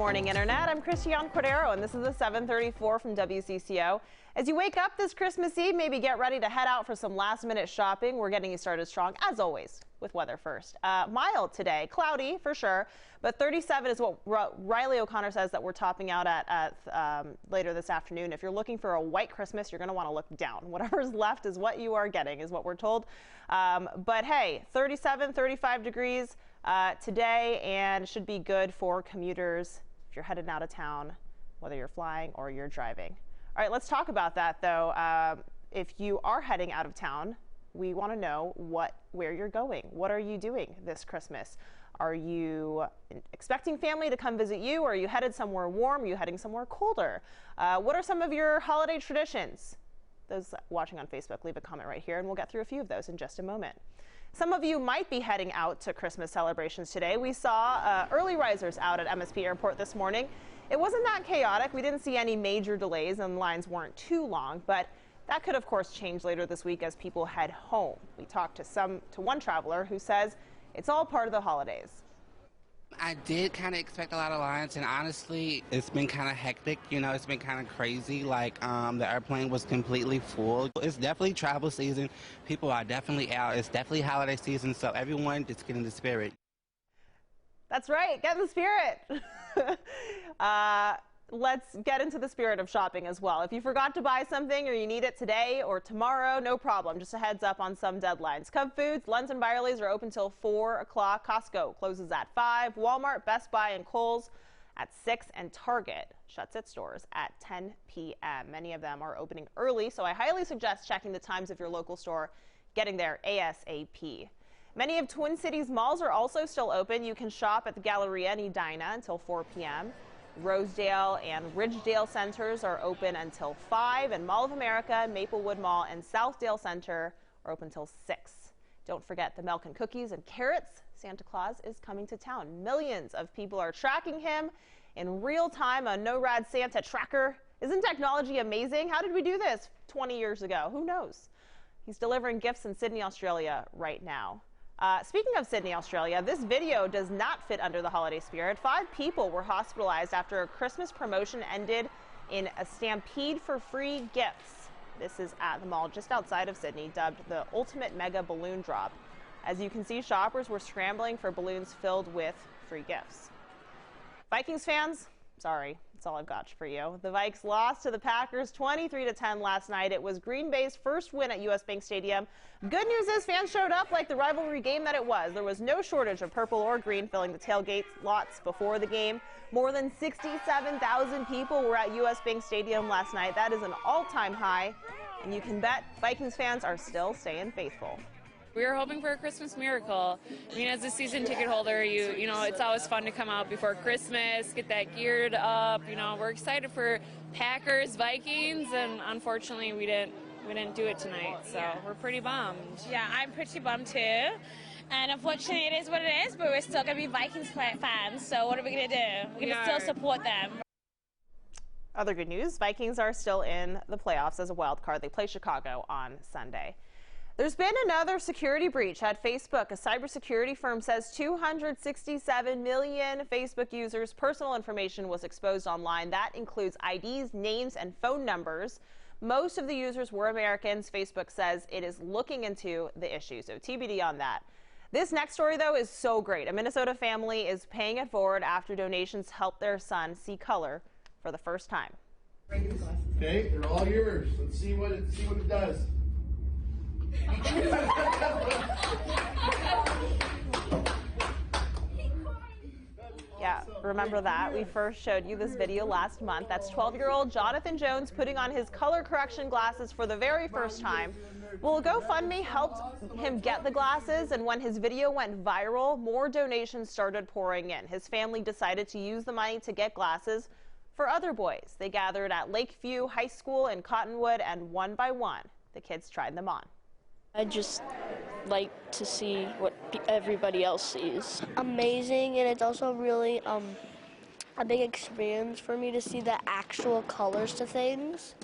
morning, Internet. I'm Christiane Cordero, and this is the 734 from WCCO. As you wake up this Christmas Eve, maybe get ready to head out for some last-minute shopping. We're getting you started strong, as always, with weather first. Mild today, cloudy for sure, but 37 is what Riley O'Connor says that we're topping out at later this afternoon. If you're looking for a white Christmas, you're going to want to look down. Whatever's left is what you are getting, is what we're told. But hey, 37, 35 degrees today, and should be good for commuters if you're headed out of town, whether you're flying or you're driving. All right, let's talk about that, though. If you are heading out of town, we want to know where you're going. What are you doing this Christmas? Are you expecting family to come visit you? Or are you headed somewhere warm? Are you heading somewhere colder? What are some of your holiday traditions? Those watching on Facebook, leave a comment right here, and we'll get through a few of those in just a moment. Some of you might be heading out to Christmas celebrations today. We saw early risers out at MSP Airport this morning. It wasn't that chaotic. We didn't see any major delays and lines weren't too long, but that could of course change later this week as people head home. We talked to one traveler who says it's all part of the holidays. I did kind of expect a lot of lines, and honestly, it's been kind of hectic. You know, it's been kind of crazy. Like, the airplane was completely full. It's definitely travel season. People are definitely out. It's definitely holiday season, so everyone just get in the spirit. That's right, get in the spirit. Let's get into the spirit of shopping as well. If you forgot to buy something or you need it today or tomorrow, no problem. Just a heads up on some deadlines. Cub Foods, Lunds & Byerly's are open till 4 o'clock. Costco closes at 5. Walmart, Best Buy, and Kohl's at 6. And Target shuts its doors at 10 p.m. Many of them are opening early, so I highly suggest checking the times of your local store, getting there ASAP. Many of Twin Cities malls are also still open. You can shop at the Galleria and Edina until 4 p.m. Rosedale and Ridgedale centers are open until 5, and Mall of America, Maplewood Mall, and Southdale Center are open until 6. Don't forget the milk and cookies and carrots. Santa Claus is coming to town. Millions of people are tracking him in real time on NORAD Santa Tracker. Isn't technology amazing? How did we do this 20 years ago? Who knows? He's delivering gifts in Sydney, Australia right now. Speaking of Sydney, Australia, this video does not fit under the holiday spirit. 5 people were hospitalized after a Christmas promotion ended in a stampede for free gifts. This is at the mall just outside of Sydney, dubbed the Ultimate Mega Balloon Drop. As you can see, shoppers were scrambling for balloons filled with free gifts. Vikings fans, sorry, that's all I've got for you. The Vikes lost to the Packers 23-10 last night. It was Green Bay's first win at US Bank Stadium. Good news is fans showed up like the rivalry game that it was. There was no shortage of purple or green filling the tailgate lots before the game. More than 67,000 people were at US Bank Stadium last night. That is an all-time high, and you can bet Vikings fans are still staying faithful. We were hoping for a Christmas miracle. I mean, as a season ticket holder, you know, it's always fun to come out before Christmas, get that geared up. You know, we're excited for Packers, Vikings, and unfortunately we didn't do it tonight, so we're pretty bummed. Yeah, I'm pretty bummed too. And unfortunately, it is what it is, but we're still going to be Vikings fans, so what are we going to do? We're going to still support them. Other good news, Vikings are still in the playoffs as a wild card. They play Chicago on Sunday. There's been another security breach at Facebook. A cybersecurity firm says 267 million Facebook users' personal information was exposed online. That includes IDs, names, and phone numbers. Most of the users were Americans. Facebook says it is looking into the issue, so TBD on that. This next story, though, is so great. A Minnesota family is paying it forward after donations helped their son see color for the first time. Okay, they're all yours. Let's see what it does. Yeah, remember that. We first showed you this video last month. That's 12-year-old Jonathan Jones putting on his color correction glasses for the very first time. Well, GoFundMe helped him get the glasses, and when his video went viral, more donations started pouring in. His family decided to use the money to get glasses for other boys. They gathered at Lakeview High School in Cottonwood, and one by one, the kids tried them on. I just like to see what everybody else sees. Amazing, and it's also really a big experience for me to see the actual colors to things.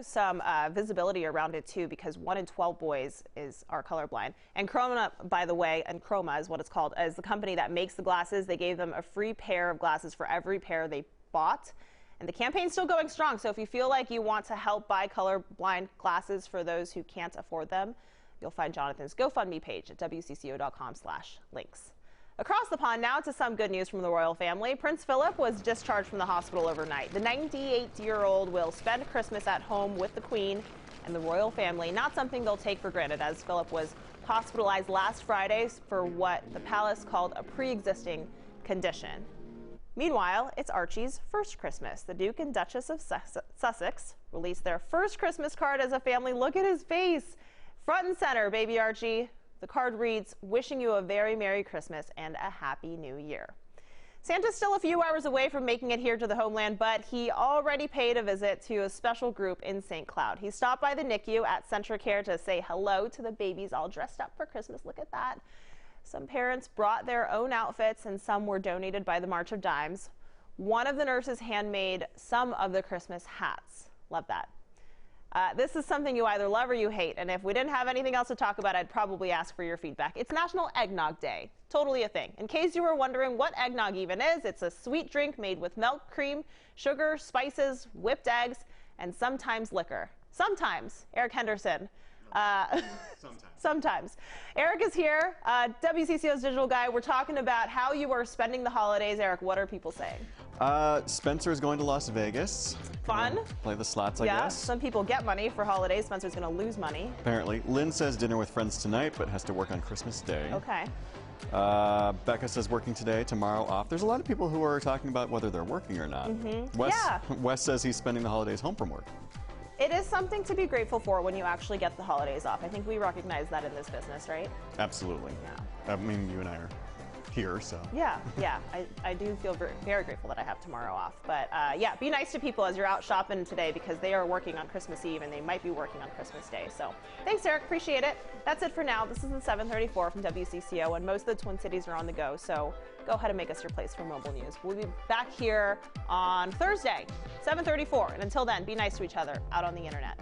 Some visibility around it too, because 1 in 12 boys are colorblind. And Chroma, by the way, and Chroma is what it's called, is the company that makes the glasses. They gave them a free pair of glasses for every pair they bought. And the campaign's still going strong. So if you feel like you want to help buy colorblind glasses for those who can't afford them, you'll find Jonathan's GoFundMe page at wcco.com/links. Across the pond now to some good news from the royal family. Prince Philip was discharged from the hospital overnight. The 98-year-old will spend Christmas at home with the Queen and the royal family, not something they'll take for granted, as Philip was hospitalized last Friday for what the palace called a pre-existing condition. Meanwhile, it's Archie's first Christmas. The Duke and Duchess of Sussex released their first Christmas card as a family. Look at his face. Front and center, baby Archie. The card reads, "Wishing you a very Merry Christmas and a Happy New Year." Santa's still a few hours away from making it here to the homeland, but he already paid a visit to a special group in St. Cloud. He stopped by the NICU at Centracare to say hello to the babies all dressed up for Christmas. Look at that. Some parents brought their own outfits and some were donated by the March of Dimes. One of the nurses handmade some of the Christmas hats. Love that. This is something you either love or you hate, and if we didn't have anything else to talk about, I'd probably ask for your feedback. It's National Eggnog Day. Totally a thing. In case you were wondering what eggnog even is, it's a sweet drink made with milk, cream, sugar, spices, whipped eggs, and sometimes liquor. Sometimes. Eric Henderson. Sometimes. Eric is here, WCCO's digital guy. We're talking about how you are spending the holidays. Eric, what are people saying? Spencer is going to Las Vegas. Fun. Play the slots, I Yeah, guess. some people get money for holidays. Spencer's going to lose money. Apparently. Lynn says dinner with friends tonight, but has to work on Christmas Day. Okay. Becca says working today, tomorrow off. There's a lot of people who are talking about whether they're working or not. Wes says he's spending the holidays home from work. It is something to be grateful for when you actually get the holidays off. I think we recognize that in this business, right? Absolutely. Yeah. I mean, you and I are here, so. Yeah. I do feel very, very grateful that I have tomorrow off. But yeah, be nice to people as you're out shopping today, because they are working on Christmas Eve and they might be working on Christmas Day. So thanks, Eric. Appreciate it. That's it for now. This is the 734 from WCCO, and most of the Twin Cities are on the go. So go ahead and make us your place for mobile news. We'll be back here on Thursday, 734. And until then, be nice to each other out on the internet.